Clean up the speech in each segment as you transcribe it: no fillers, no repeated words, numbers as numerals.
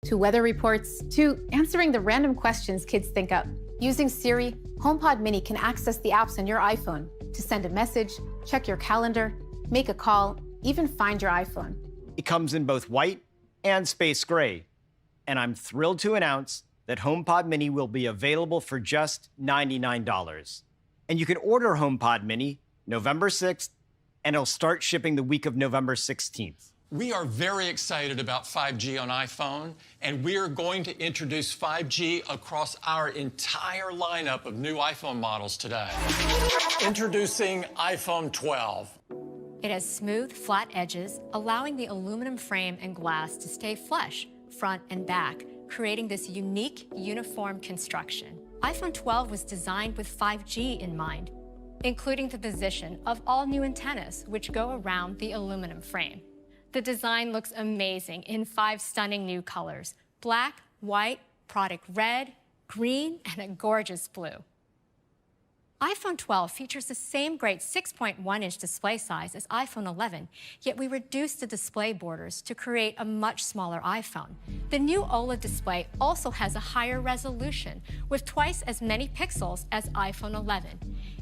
to weather reports, to answering the random questions kids think up. Using Siri, HomePod Mini can access the apps on your iPhone to send a message, check your calendar, make a call, even find your iPhone. It comes in both white and space gray. And I'm thrilled to announce that HomePod Mini will be available for just $99. And you can order HomePod Mini November 6th, and it'll start shipping the week of November 16th. We are very excited about 5G on iPhone, and we are going to introduce 5G across our entire lineup of new iPhone models today. Introducing iPhone 12. It has smooth, flat edges, allowing the aluminum frame and glass to stay flush, front and back, creating this unique, uniform construction. iPhone 12 was designed with 5G in mind, including the position of all new antennas, which go around the aluminum frame. The design looks amazing in 5 stunning new colors: black, white, product red, green, and a gorgeous blue. iPhone 12 features the same great 6.1-inch display size as iPhone 11, yet we reduced the display borders to create a much smaller iPhone. The new OLED display also has a higher resolution, with twice as many pixels as iPhone 11.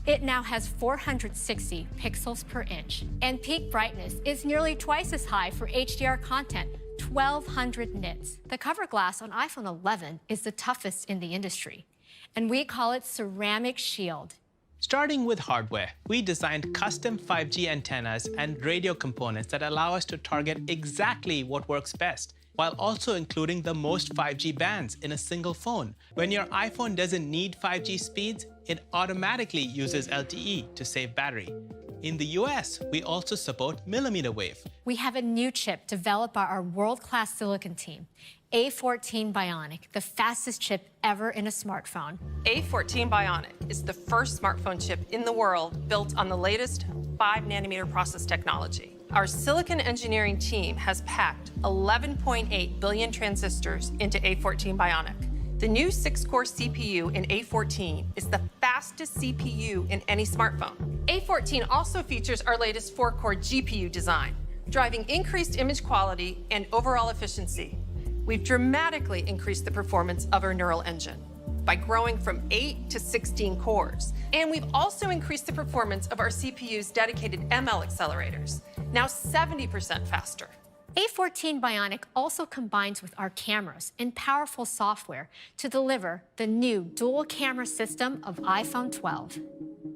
It now has 460 pixels per inch, and peak brightness is nearly twice as high for HDR content, 1,200 nits. The cover glass on iPhone 11 is the toughest in the industry, and we call it Ceramic Shield. Starting with hardware, we designed custom 5G antennas and radio components that allow us to target exactly what works best, while also including the most 5G bands in a single phone. When your iPhone doesn't need 5G speeds, it automatically uses LTE to save battery. In the US, we also support millimeter wave. We have a new chip developed by our world-class silicon team, A14 Bionic, the fastest chip ever in a smartphone. A14 Bionic is the first smartphone chip in the world built on the latest 5-nanometer process technology. Our silicon engineering team has packed 11.8 billion transistors into A14 Bionic. The new 6-core CPU in A14 is the fastest CPU in any smartphone. A14 also features our latest 4-core GPU design, driving increased image quality and overall efficiency. We've dramatically increased the performance of our neural engine by growing from 8 to 16 cores. And we've also increased the performance of our CPU's dedicated ML accelerators, now 70% faster. A14 Bionic also combines with our cameras and powerful software to deliver the new dual camera system of iPhone 12.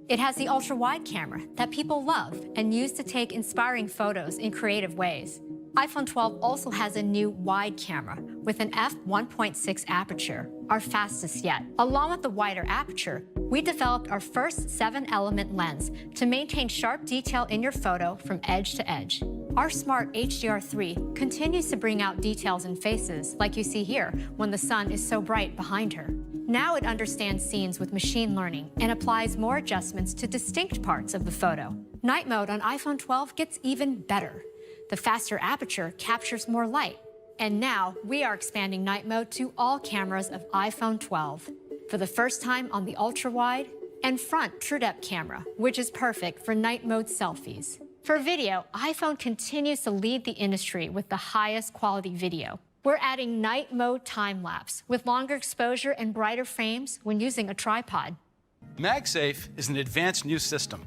It has the ultra-wide camera that people love and use to take inspiring photos in creative ways. iPhone 12 also has a new wide camera with an f1.6 aperture, our fastest yet. Along with the wider aperture, we developed our first 7-element lens to maintain sharp detail in your photo from edge to edge. Our smart HDR3 continues to bring out details in faces, like you see here, when the sun is so bright behind her. Now it understands scenes with machine learning and applies more adjustments to distinct parts of the photo. Night mode on iPhone 12 gets even better. The faster aperture captures more light. And now we are expanding night mode to all cameras of iPhone 12. For the first time on the ultra-wide and front TrueDepth camera, which is perfect for night mode selfies. For video, iPhone continues to lead the industry with the highest quality video. We're adding night mode time-lapse with longer exposure and brighter frames when using a tripod. MagSafe is an advanced new system.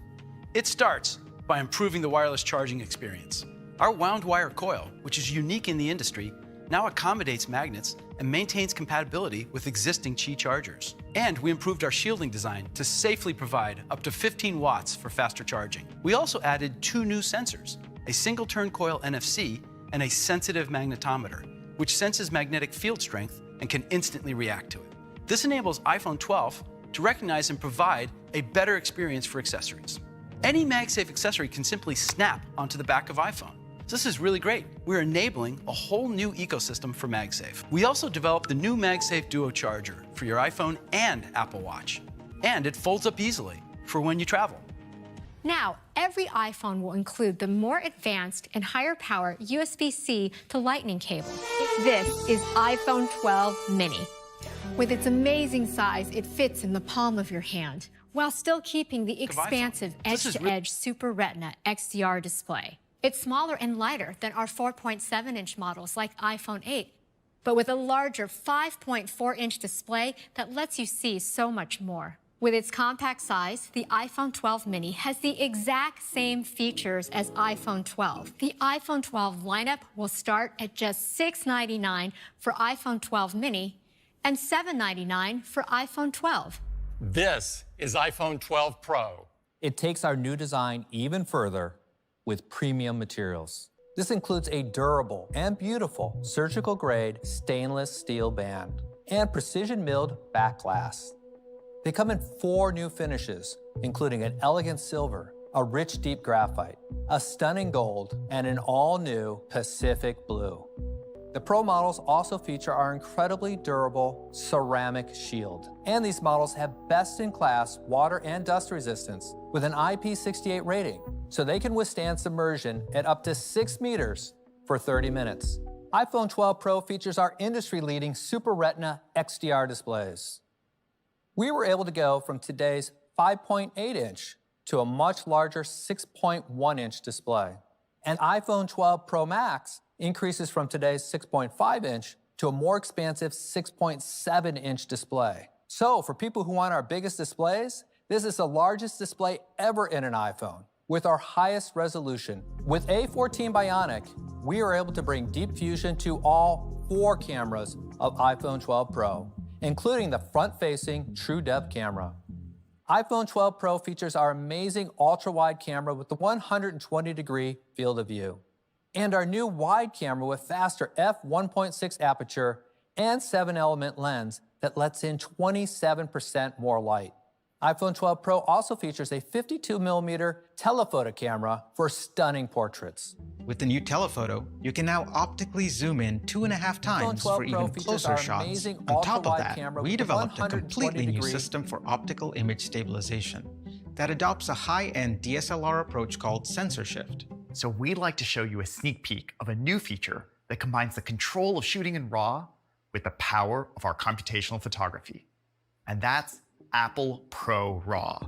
It starts by improving the wireless charging experience. Our wound wire coil, which is unique in the industry, now accommodates magnets and maintains compatibility with existing Qi chargers. And we improved our shielding design to safely provide up to 15 watts for faster charging. We also added 2 new sensors, a single-turn coil NFC and a sensitive magnetometer, which senses magnetic field strength and can instantly react to it. This enables iPhone 12 to recognize and provide a better experience for accessories. Any MagSafe accessory can simply snap onto the back of iPhone. So this is really great. We're enabling a whole new ecosystem for MagSafe. We also developed the new MagSafe Duo charger for your iPhone and Apple Watch. And it folds up easily for when you travel. Now, every iPhone will include the more advanced and higher power USB-C to Lightning cable. This is iPhone 12 Mini. With its amazing size, it fits in the palm of your hand, while still keeping the expansive edge-to-edge Super Retina XDR display. It's smaller and lighter than our 4.7-inch models like iPhone 8, but with a larger 5.4-inch display that lets you see so much more. With its compact size, the iPhone 12 mini has the exact same features as iPhone 12. The iPhone 12 lineup will start at just $699 for iPhone 12 mini and $799 for iPhone 12. This is iPhone 12 Pro. It takes our new design even further with premium materials. This includes a durable and beautiful surgical-grade stainless steel band and precision-milled back glass. They come in 4 new finishes, including an elegant silver, a rich deep graphite, a stunning gold, and an all-new Pacific blue. The Pro models also feature our incredibly durable ceramic shield. And these models have best-in-class water and dust resistance with an IP68 rating, so they can withstand submersion at up to 6 meters for 30 minutes. iPhone 12 Pro features our industry-leading Super Retina XDR displays. We were able to go from today's 5.8-inch to a much larger 6.1-inch display. And iPhone 12 Pro Max increases from today's 6.5-inch to a more expansive 6.7-inch display. So for people who want our biggest displays, this is the largest display ever in an iPhone, with our highest resolution. With A14 Bionic, we are able to bring deep fusion to all 4 cameras of iPhone 12 Pro, including the front-facing True Depth camera. iPhone 12 Pro features our amazing ultra-wide camera with the 120-degree field of view, and our new wide camera with faster f1.6 aperture and 7-element lens that lets in 27% more light. iPhone 12 Pro also features a 52mm telephoto camera for stunning portraits. With the new telephoto, you can now optically zoom in 2.5 times for even closer shots. On top of that, we developed a completely new system for optical image stabilization that adopts a high-end DSLR approach called sensor shift. So we'd like to show you a sneak peek of a new feature that combines the control of shooting in RAW with the power of our computational photography. And that's Apple Pro RAW.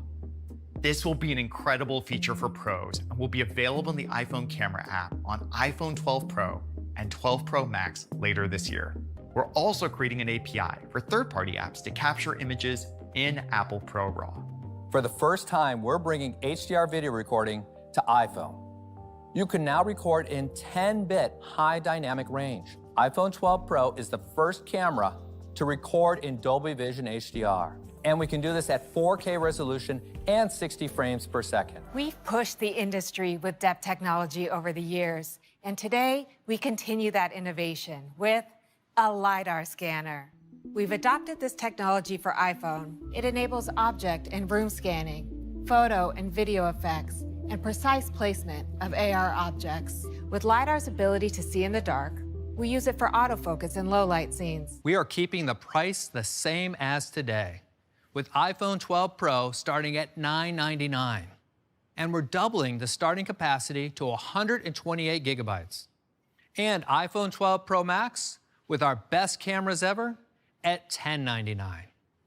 This will be an incredible feature for pros and will be available in the iPhone camera app on iPhone 12 Pro and 12 Pro Max later this year. We're also creating an API for third-party apps to capture images in Apple Pro RAW. For the first time, we're bringing HDR video recording to iPhone. You can now record in 10-bit high dynamic range. iPhone 12 Pro is the first camera to record in Dolby Vision HDR. And we can do this at 4K resolution and 60 frames per second. We've pushed the industry with depth technology over the years, and today we continue that innovation with a LiDAR scanner. We've adopted this technology for iPhone. It enables object and room scanning, photo and video effects, and precise placement of AR objects. With LiDAR's ability to see in the dark, we use it for autofocus in low-light scenes. We are keeping the price the same as today, with iPhone 12 Pro starting at $999. And we're doubling the starting capacity to 128 gigabytes. And iPhone 12 Pro Max, with our best cameras ever, at $1099.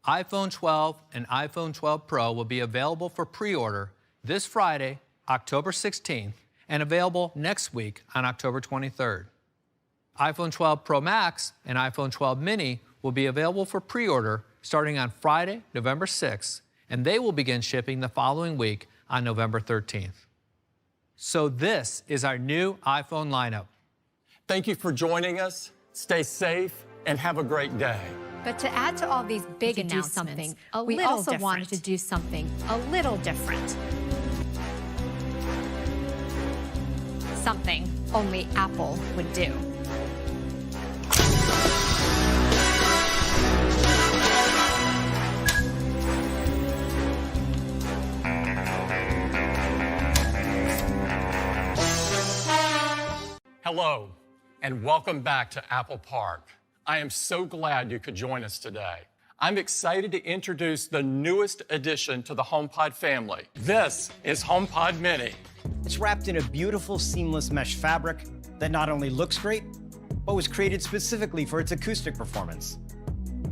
iPhone 12 and iPhone 12 Pro will be available for pre-order this Friday, October 16th, and available next week on October 23rd. iPhone 12 Pro Max and iPhone 12 mini will be available for pre-order starting on Friday, November 6th, and they will begin shipping the following week on November 13th. So this is our new iPhone lineup. Thank you for joining us. Stay safe and have a great day. But to add to all these big announcements, we also wanted to do something a little different. Something only Apple would do. Hello, and welcome back to Apple Park. I am so glad you could join us today. I'm excited to introduce the newest addition to the HomePod family. This is HomePod Mini. It's wrapped in a beautiful seamless mesh fabric that not only looks great, but was created specifically for its acoustic performance.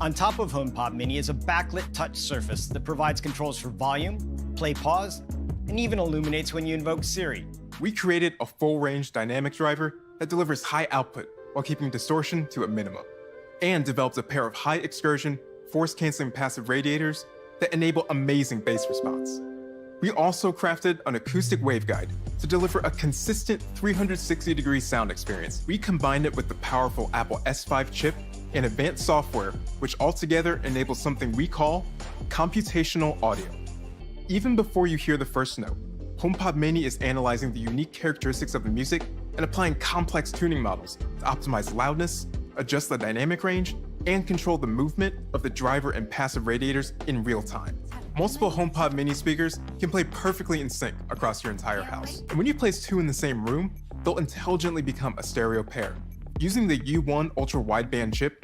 On top of HomePod Mini is a backlit touch surface that provides controls for volume, play pause, and even illuminates when you invoke Siri. We created a full-range dynamic driver that delivers high output while keeping distortion to a minimum. and developed a pair of high excursion, force-canceling passive radiators that enable amazing bass response. We also crafted an acoustic waveguide to deliver a consistent 360-degree sound experience. We combined it with the powerful Apple S5 chip and advanced software, which altogether enables something we call computational audio. Even before you hear the first note, HomePod Mini is analyzing the unique characteristics of the music and applying complex tuning models to optimize loudness, adjust the dynamic range, and control the movement of the driver and passive radiators in real time. Multiple HomePod Mini speakers can play perfectly in sync across your entire house. And when you place two in the same room, they'll intelligently become a stereo pair. Using the U1 ultra-wideband chip,